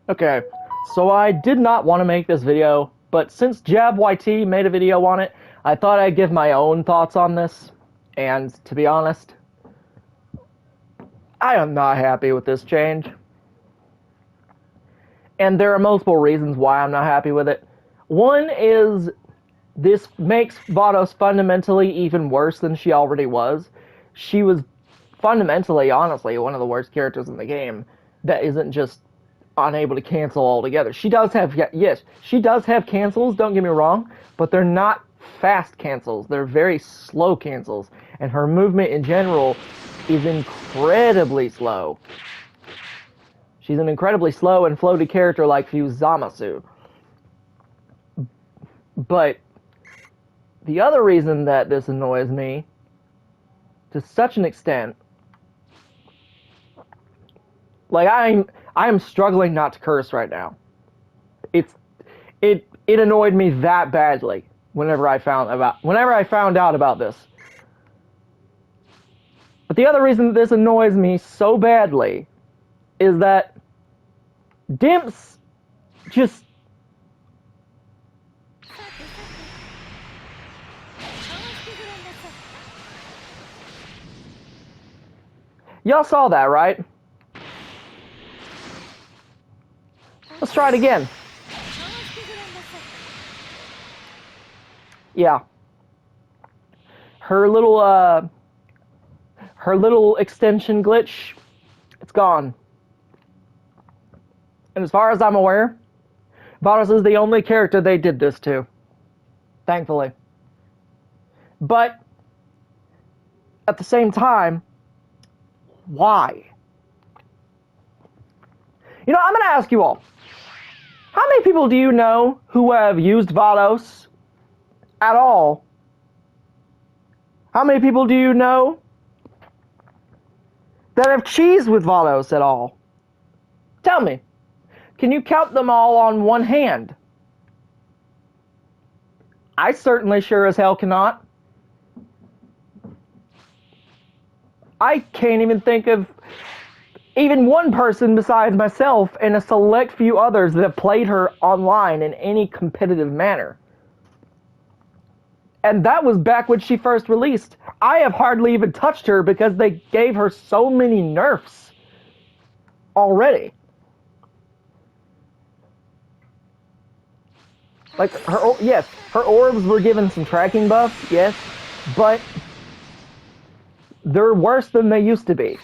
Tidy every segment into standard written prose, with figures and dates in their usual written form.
Okay, so I did not want to make this video, but since JabYT made a video on it, I thought I'd give my own thoughts on this. And to be honest, I am not happy with this change. And there are multiple reasons why I'm not happy with it. One is this makes Vados fundamentally even worse than she already was. She was fundamentally, honestly, one of the worst characters in the game that isn't just unable to cancel altogether. She does have, yes, she does have cancels, don't get me wrong, but they're not fast cancels. They're very slow cancels, and her movement in general is incredibly slow. She's an incredibly slow and floaty character like Fuse Zamasu. But the other reason that this annoys me to such an extent, like I'm struggling not to curse right now. It annoyed me that badly whenever I found out about this. But the other reason that this annoys me so badly is that Dimps just y'all saw that, right? Let's try it again. Yeah. Her little extension glitch, it's gone. And as far as I'm aware, Vados is the only character they did this to. Thankfully. But at the same time, why? You know, I'm going to ask you all. How many people do you know who have used Vados at all? How many people do you know that have cheesed with Vados at all? Tell me. Can you count them all on one hand? I certainly sure as hell cannot. I can't even think of even one person besides myself and a select few others that have played her online in any competitive manner. And that was back when she first released. I have hardly even touched her because they gave her so many nerfs already. Like, yes, her orbs were given some tracking buffs, yes, but they're worse than they used to be.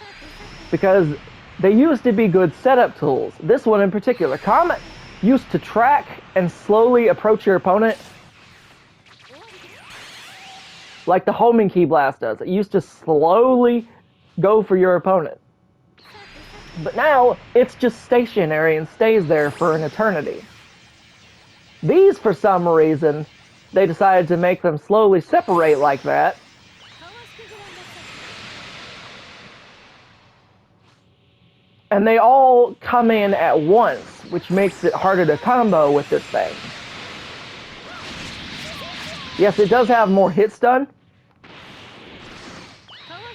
Because they used to be good setup tools. This one in particular, Comet used to track and slowly approach your opponent like the homing key blast does. It used to slowly go for your opponent. But now, it's just stationary and stays there for an eternity. These, for some reason, they decided to make them slowly separate like that. And they all come in at once, which makes it harder to combo with this thing. Yes, it does have more hit stun.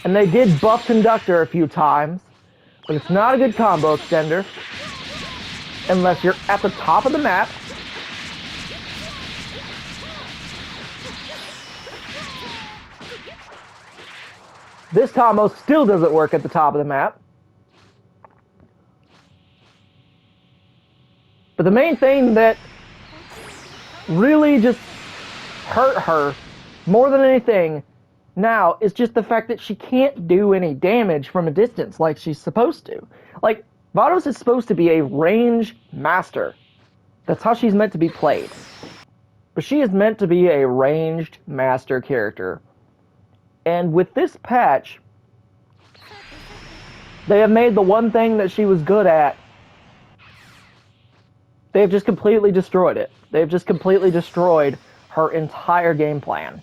And they did buff Conductor a few times, but it's not a good combo extender unless you're at the top of the map. This combo still doesn't work at the top of the map. But the main thing that really just hurt her more than anything now is just the fact that she can't do any damage from a distance like she's supposed to. Like, Vados is supposed to be a range master. That's how she's meant to be played. But she is meant to be a ranged master character. And with this patch, they have made the one thing that she was good at, they've just completely destroyed it. They've just completely destroyed her entire game plan.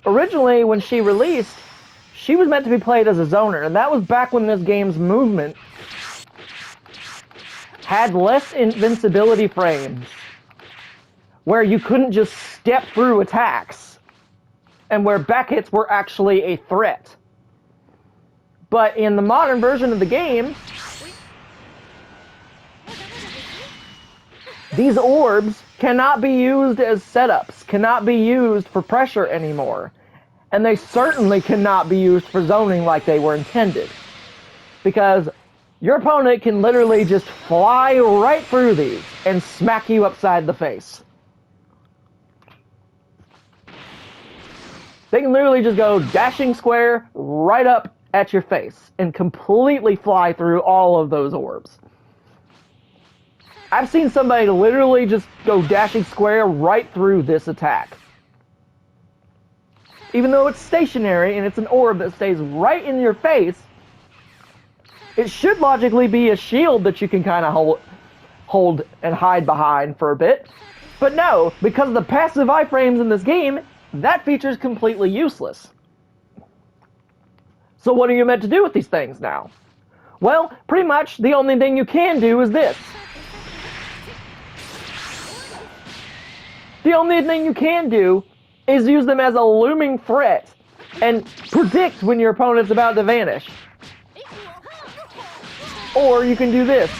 Originally, when she released, she was meant to be played as a zoner, and that was back when this game's movement had less invincibility frames, where you couldn't just step through attacks, and where back hits were actually a threat. But in the modern version of the game, These orbs cannot be used as setups, cannot be used for pressure anymore. And they certainly cannot be used for zoning like they were intended. Because your opponent can literally just fly right through these and smack you upside the face. They can literally just go dashing square right up at your face and completely fly through all of those orbs. I've seen somebody literally just go dashing square right through this attack. Even though it's stationary and it's an orb that stays right in your face, it should logically be a shield that you can kind of hold and hide behind for a bit. But no, because of the passive iframes in this game, that feature is completely useless. So what are you meant to do with these things now? Well, pretty much the only thing you can do is this. The only thing you can do is use them as a looming threat and predict when your opponent's about to vanish. Or you can do this.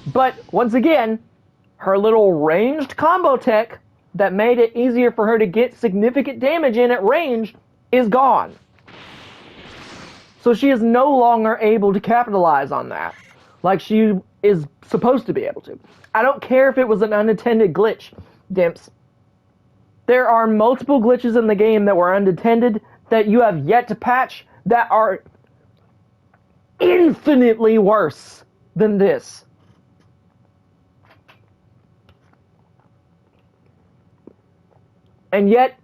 But once again, her little ranged combo tech that made it easier for her to get significant damage in at range is gone. So she is no longer able to capitalize on that like she is supposed to be able to. I don't care if it was an unintended glitch, Dimps. There are multiple glitches in the game that were unintended that you have yet to patch that are infinitely worse than this. And yet,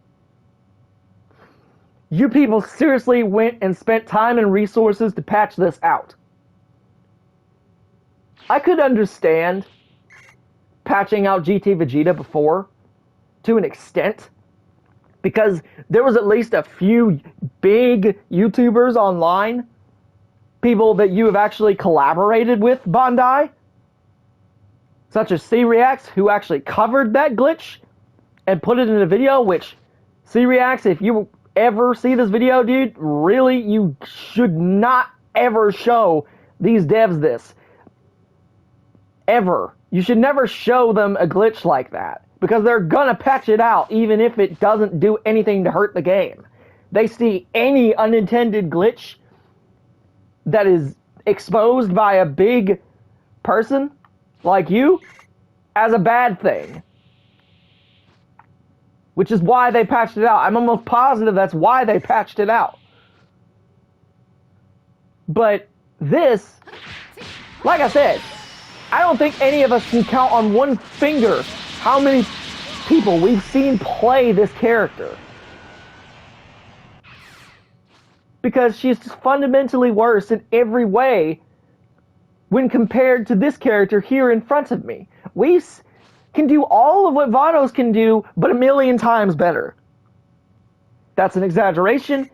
you people seriously went and spent time and resources to patch this out. I could understand patching out GT Vegeta before, to an extent, because there was at least a few big YouTubers online, people that you have actually collaborated with, Bandai, such as C-Reacts, who actually covered that glitch and put it in a video, which, C-Reacts, if you ever see this video, dude, really, you should not ever show these devs this. Ever. You should never show them a glitch like that, because they're gonna patch it out even if it doesn't do anything to hurt the game. They see any unintended glitch that is exposed by a big person like you as a bad thing. Which is why they patched it out. I'm almost positive that's why they patched it out. But this, like I said, I don't think any of us can count on one finger how many people we've seen play this character. Because she's just fundamentally worse in every way when compared to this character here in front of me. We can do all of what Vados can do, but a million times better. That's an exaggeration.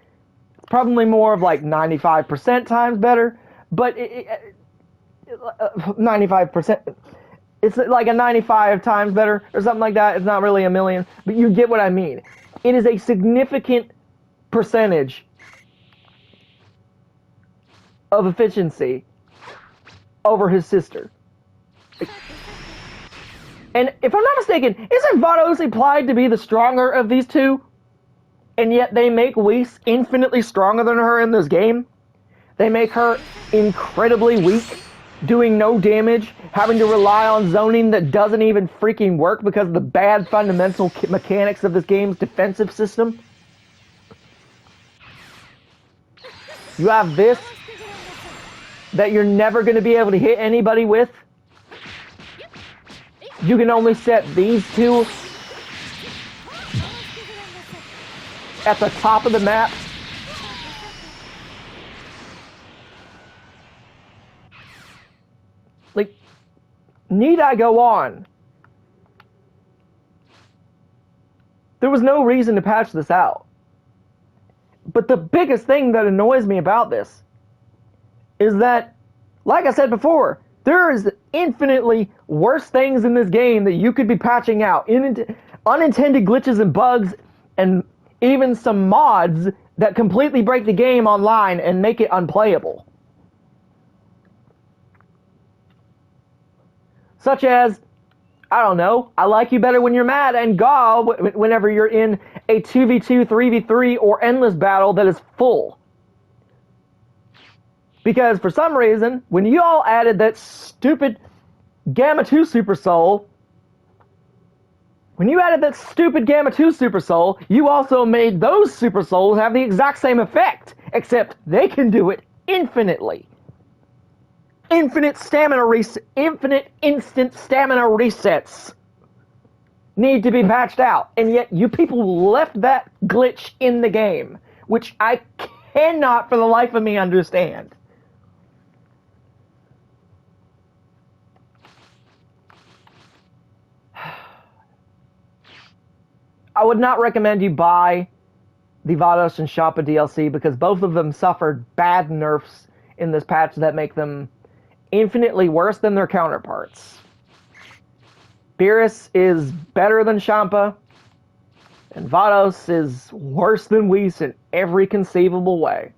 It's probably more of like 95% times better, but 95%, it's like a 95 times better or something like that. It's not really a million, but you get what I mean. It is a significant percentage of efficiency over his sister. And if I'm not mistaken, isn't Vados implied to be the stronger of these two? And yet they make Whis infinitely stronger than her in this game? They make her incredibly weak, doing no damage, having to rely on zoning that doesn't even freaking work because of the bad fundamental mechanics of this game's defensive system. You have this that you're never going to be able to hit anybody with. You can only set these two at the top of the map. Like, need I go on? There was no reason to patch this out. But the biggest thing that annoys me about this is that, like I said before, there is infinitely worse things in this game that you could be patching out. Unintended glitches and bugs, and even some mods that completely break the game online and make it unplayable. Such as, I don't know, I like you better when you're mad, and whenever you're in a 2v2, 3v3, or endless battle that is full. Because for some reason, when you all added that stupid Gamma 2 Super Soul, you also made those Super Souls have the exact same effect, except they can do it infinitely. Infinite instant stamina resets need to be patched out, and yet you people left that glitch in the game, which I cannot for the life of me understand. I would not recommend you buy the Vados and Champa DLC because both of them suffered bad nerfs in this patch that make them infinitely worse than their counterparts. Beerus is better than Champa, and Vados is worse than Whis in every conceivable way.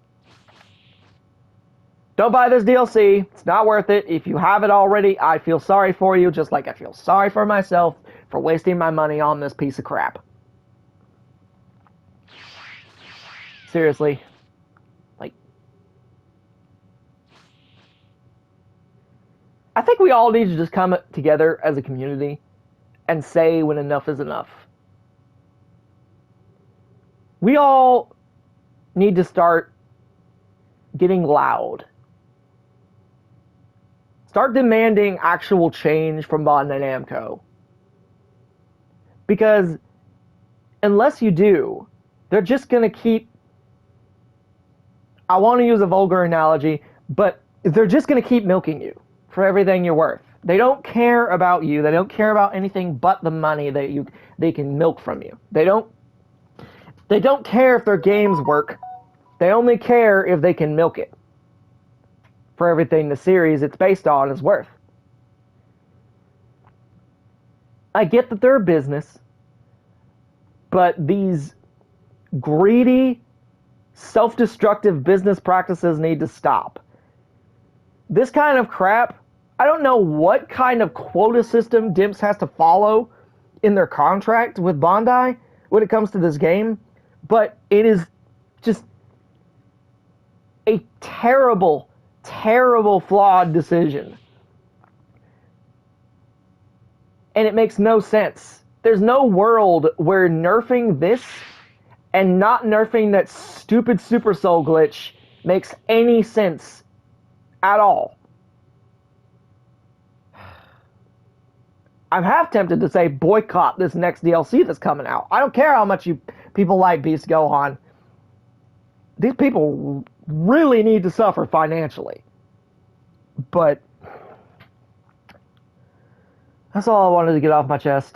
Don't buy this DLC. It's not worth it. If you have it already, I feel sorry for you, just like I feel sorry for myself for wasting my money on this piece of crap. Seriously. Like, I think we all need to just come together as a community and say when enough is enough. We all need to start getting loud. Start demanding actual change from Bandai Namco. Because unless you do, they're just going to keep... I want to use a vulgar analogy, but they're just going to keep milking you for everything you're worth. They don't care about you. They don't care about anything but the money that they can milk from you. They don't care if their games work. They only care if they can milk it for everything the series it's based on is worth. I get that they're a business, but these greedy, self-destructive business practices need to stop. This kind of crap, I don't know what kind of quota system Dimps has to follow in their contract with Bandai when it comes to this game, but it is just a terrible, terrible, flawed decision. And it makes no sense. There's no world where nerfing this and not nerfing that stupid Super Soul glitch makes any sense at all. I'm half tempted to say boycott this next DLC that's coming out. I don't care how much you people like Beast Gohan. These people really need to suffer financially. But that's all I wanted to get off my chest.